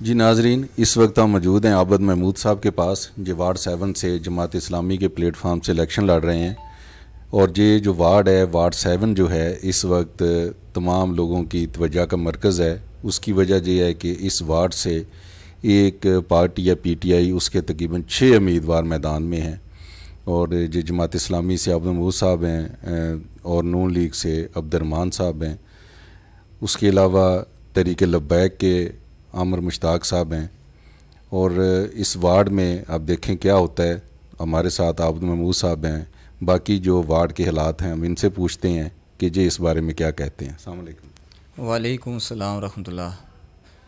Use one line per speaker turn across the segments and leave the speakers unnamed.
जी नाजरीन, इस वक्त हम मौजूद हैं आबद महमूद साहब के पास, जो वार्ड 7 से जमात इस्लामी के प्लेटफार्म से इलेक्शन लड़ रहे हैं। और ये जो वार्ड है, वार्ड 7 जो है, इस वक्त तमाम लोगों की तवज्जो का मरकज़ है। उसकी वजह यह है कि इस वार्ड से एक पार्टी या PTI, उसके तकरीबन 6 उम्मीदवार मैदान में हैं। और जो जमात इस्लामी से आबद महमूद साहब हैं और नून लीग से अब्दुर्रहमान साहब हैं। उसके अलावा तहरीक लब्बैक के आमिर मुश्ताक साहब हैं। और इस वार्ड में आप देखें क्या होता है। हमारे साथ आबद महमूद साहब हैं। बाकी जो वार्ड के हालात हैं हम इनसे पूछते हैं कि जी इस बारे में क्या कहते हैं। अस्सलाम वालेकुम।
वालेकुम सलाम रहमतुल्लाह।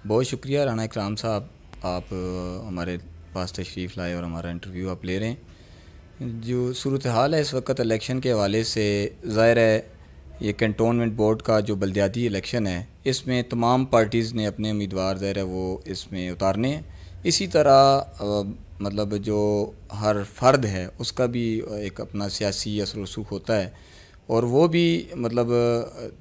बहुत शुक्रिया राना इकराम साहब, आप हमारे पास तशरीफ़ लाए और हमारा इंटरव्यू आप ले रहे हैं। जो सूरत हाल है इस वक्त इलेक्शन के हवाले से, ज़ाहिर है ये कैंटोनमेंट बोर्ड का जो बल्दियाती इलेक्शन है, इसमें तमाम पार्टीज़ ने अपने उम्मीदवार ज़ाहिर है वो इसमें उतारने हैं। इसी तरह मतलब जो हर फ़र्द है उसका भी एक अपना सियासी असर रसूख होता है, और वो भी मतलब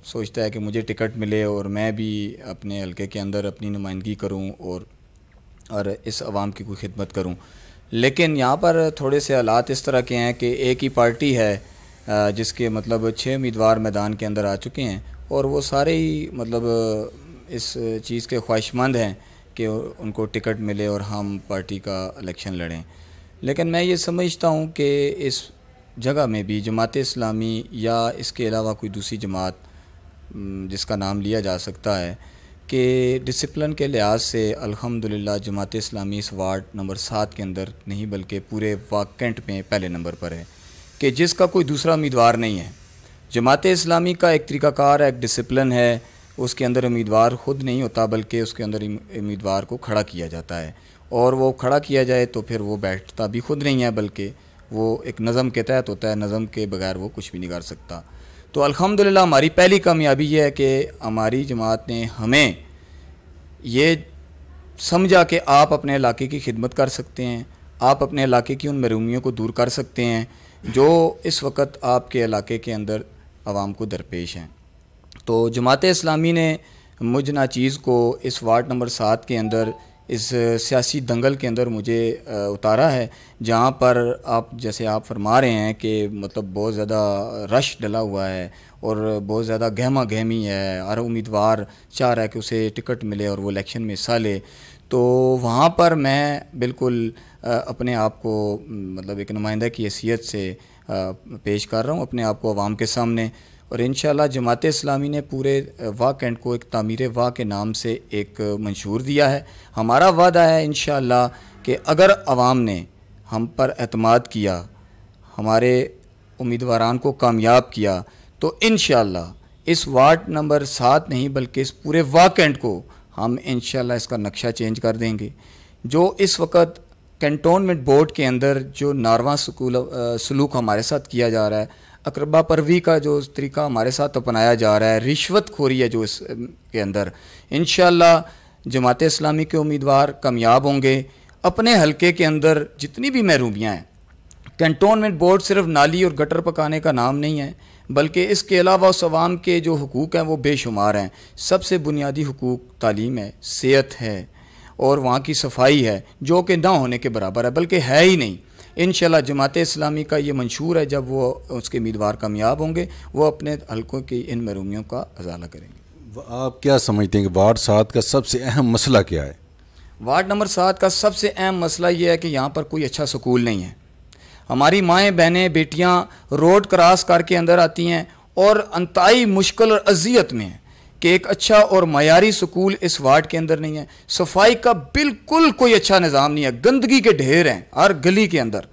सोचता है कि मुझे टिकट मिले और मैं भी अपने हलके के अंदर अपनी नुमाइंदगी करूं और इस आवाम की कोई खिदमत करूं। लेकिन यहाँ पर थोड़े से हालात इस तरह के हैं कि एक ही पार्टी है जिसके मतलब 6 उम्मीदवार मैदान के अंदर आ चुके हैं, और वो सारे ही मतलब इस चीज़ के ख्वाहिशमंद हैं कि उनको टिकट मिले और हम पार्टी का इलेक्शन लड़ें। लेकिन मैं ये समझता हूँ कि इस जगह में भी जमात इस्लामी या इसके अलावा कोई दूसरी जमात जिसका नाम लिया जा सकता है कि डिसिप्लिन के लिहाज से अल्हम्दुलिल्लाह जमात इस्लामी इस वार्ड नंबर 7 के अंदर नहीं बल्कि पूरे वाकंट में पहले नंबर पर है, कि जिसका कोई दूसरा उम्मीदवार नहीं है। जमात इस्लामी का एक तरीक़ाकार है, एक डिसिप्लिन है, उसके अंदर उम्मीदवार ख़ुद नहीं होता बल्कि उसके अंदर उम्मीदवार को खड़ा किया जाता है, और वो खड़ा किया जाए तो फिर वो बैठता भी खुद नहीं है बल्कि वो एक नज़म के तहत होता है। नज़म के बगैर वो कुछ भी नहीं कर सकता। तो अल्हम्दुलिल्लाह हमारी पहली कामयाबी ये है कि हमारी जमात ने हमें ये समझा कि आप अपने इलाके की खिदमत कर सकते हैं, आप अपने इलाके की उन महरूमियों को दूर कर सकते हैं जो इस वक्त आपके इलाके के अंदर आवाम को दरपेश हैं। तो जमात इस्लामी ने मुझ नाचीज़ को इस वार्ड नंबर 7 के अंदर इस सियासी दंगल के अंदर मुझे उतारा है, जहाँ पर आप जैसे आप फरमा रहे हैं कि मतलब बहुत ज़्यादा रश डला हुआ है और बहुत ज़्यादा गहमा गहमी है। हर उम्मीदवार चाह रहा है कि उसे टिकट मिले और वो इलेक्शन में हिस्सा ले। तो वहाँ पर मैं बिल्कुल अपने आप को मतलब एक नुमाइंदा की हैसियत से पेश कर रहा हूँ अपने आप को अवाम के सामने। और इंशाअल्लाह जमात इस्लामी ने पूरे वाकंड को एक तामीर वाह के नाम से एक मंशूर दिया है। हमारा वादा है इंशाअल्लाह कि अगर अवाम ने हम पर एतमाद किया, हमारे उम्मीदवारान को कामयाब किया, तो इंशाअल्लाह इस वार्ड नंबर 7 नहीं बल्कि इस पूरे वाकंड को हम इंशाअल्लाह इसका नक्शा चेंज कर देंगे। जो इस वक्त कैंटोनमेंट बोर्ड के अंदर जो नारवा सलूक हमारे साथ किया जा रहा है, अकरबा परवी का जो तरीका हमारे साथ अपनाया जा रहा है, रिश्वत खोरी है जो इसके अंदर, इंशाअल्लाह जमात इस्लामी के उम्मीदवार कामयाब होंगे। अपने हलके के अंदर जितनी भी महरूमियाँ हैं, कैंटोनमेंट बोर्ड सिर्फ नाली और गटर पकाने का नाम नहीं है बल्कि इसके अलावा उस अवाम के जो हुकूक़ हैं वो बेशुमार हैं। सबसे बुनियादी हुकूक़ तालीम है, सेहत है और वहाँ की सफाई है, जो कि ना होने के बराबर है बल्कि है ही नहीं। इंशाअल्लाह जमात इस्लामी का ये मंशूर है, जब वो उसके उम्मीदवार कामयाब होंगे वो अपने हलकों की इन महरूमियों का अजाला करेंगे।
आप क्या समझते हैं कि वार्ड 7 का सबसे अहम मसला क्या है?
वार्ड नंबर 7 का सबसे अहम मसला ये है कि यहाँ पर कोई अच्छा स्कूल नहीं है। हमारी माएँ बहनें बेटियाँ रोड क्रॉस करके अंदर आती हैं और अंतहाई मुश्किल और अजियत में है कि एक अच्छा और मयारी स्कूल इस वार्ड के अंदर नहीं है। सफाई का बिल्कुल कोई अच्छा निज़ाम नहीं है, गंदगी के ढेर हैं हर गली के अंदर,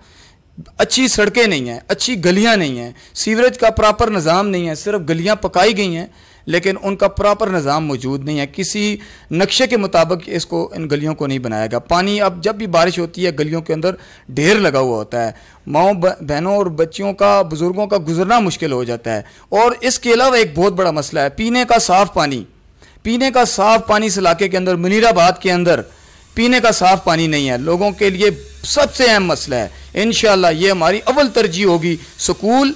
अच्छी सड़कें नहीं हैं, अच्छी गलियां नहीं हैं, सीवरेज का प्रॉपर निज़ाम नहीं है। सिर्फ गलियां पकाई गई हैं लेकिन उनका प्रॉपर निज़ाम मौजूद नहीं है। किसी नक्शे के मुताबिक इसको इन गलियों को नहीं बनाया गया। पानी अब जब भी बारिश होती है गलियों के अंदर ढेर लगा हुआ होता है, माओ बहनों और बच्चियों का, बुज़ुर्गों का गुजरना मुश्किल हो जाता है। और इसके अलावा एक बहुत बड़ा मसला है पीने का साफ़ पानी। पीने का साफ़ पानी इस इलाके के अंदर, मुनीराबाद के अंदर पीने का साफ़ पानी नहीं है। लोगों के लिए सबसे अहम मसला है। इंशाअल्लाह ये हमारी अव्वल तरजीह होगी, स्कूल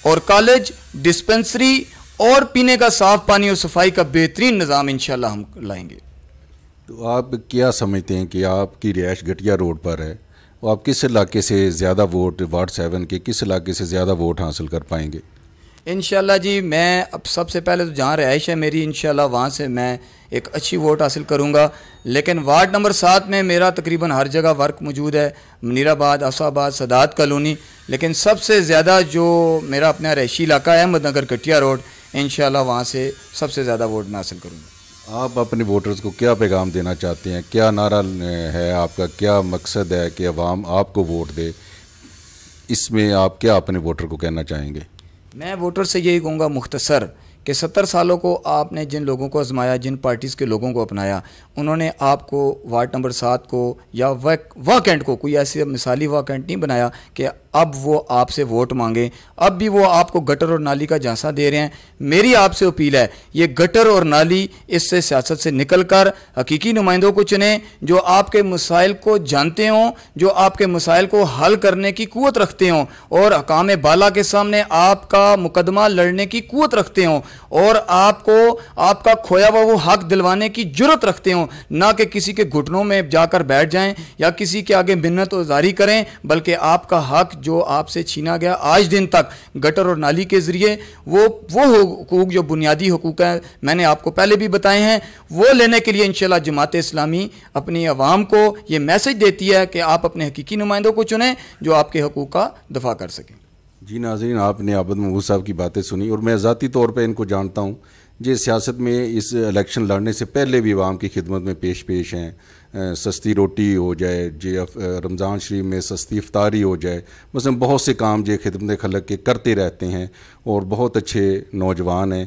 और कॉलेज, डिस्पेंसरी और पीने का साफ़ पानी और सफाई का बेहतरीन निज़ाम इंशाअल्लाह हम लाएंगे।
तो आप क्या समझते हैं कि आपकी रिहाइश घटिया रोड पर है, और आप किस इलाके से ज़्यादा वोट, वार्ड 7 के किस इलाके से ज़्यादा वोट हासिल कर पाएंगे?
इंशाल्लाह जी, मैं अब सबसे पहले तो जहाँ रहाइश है मेरी, इंशाल्लाह वहाँ से मैं एक अच्छी वोट हासिल करूँगा। लेकिन वार्ड नंबर 7 में मेरा तकरीबन हर जगह वर्क मौजूद है, मनीराबाद, असाबाद, सदात कॉलोनी। लेकिन सबसे ज़्यादा जो मेरा अपना रहायशी इलाका है अहमदनगर कटिया रोड, इंशाल्लाह वहाँ से सबसे ज़्यादा वोट मैं हासिल करूँगा।
आप अपने वोटर्स को क्या पैगाम देना चाहते हैं? क्या नारा है आपका, क्या मकसद है कि अवाम आपको वोट दे? इसमें आप क्या अपने वोटर को कहना चाहेंगे?
मैं वोटर से यही कहूँगा मुख्तसर कि 70 सालों को आपने जिन लोगों को आजमाया, जिन पार्टीज़ के लोगों को अपनाया, उन्होंने आपको वार्ड नंबर 7 को या वह कैंट को कोई ऐसे मिसाली वह कैंट नहीं बनाया कि अब वो आपसे वोट मांगे। अब भी वो आपको गटर और नाली का झांसा दे रहे हैं। मेरी आपसे अपील है, ये गटर और नाली इससे सियासत से निकल कर हकीकी नुमाइंदों को चुनें जो आपके मसाइल को जानते हों, जो आपके मसाइल को हल करने की क़ुव्वत रखते हों और हकाम बाला के सामने आपका मुकदमा लड़ने की क़ुव्वत रखते हों और आपको आपका खोया हुआ वो हक दिलवाने की जुर्रत रखते हों, ना कि किसी के घुटनों में जाकर बैठ जाएं या किसी के आगे मिन्नत गुज़ारी करें, बल्कि आपका हक जो आपसे छीना गया आज दिन तक गटर और नाली के ज़रिए, वो हुकूक जो बुनियादी हुकूक हैं मैंने आपको पहले भी बताए हैं, वो लेने के लिए इंशाल्लाह जमात इस्लामी अपनी आवाम को ये मैसेज देती है कि आप अपने हकीकी नुमाइंदों को चुनें जो आपके हकूक़ का दफा कर सकें।
जी नाज़रीन, आपने आबद महमूद साहब की बातें सुनी और मैं ज़ाती तौर पर इनको जानता हूँ। जे सियासत में इस इलेक्शन लड़ने से पहले भी आवाम की खिदमत में पेश हैं। सस्ती रोटी हो जाए, जे रमज़ान शरीफ में सस्ती इफ्तारी हो जाए, मसलन बहुत से काम जे खिदमत खलक के करते रहते हैं और बहुत अच्छे नौजवान हैं।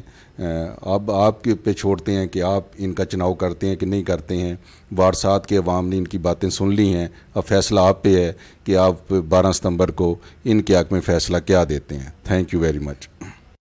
अब आपके पे छोड़ते हैं कि आप इनका चुनाव करते हैं कि नहीं करते हैं। वार्ड 7 के अवाम ने इनकी बातें सुन ली हैं, अब फैसला आप पे है कि आप 12 सितंबर को इनके हक़ में फ़ैसला क्या देते हैं। Thank you very much.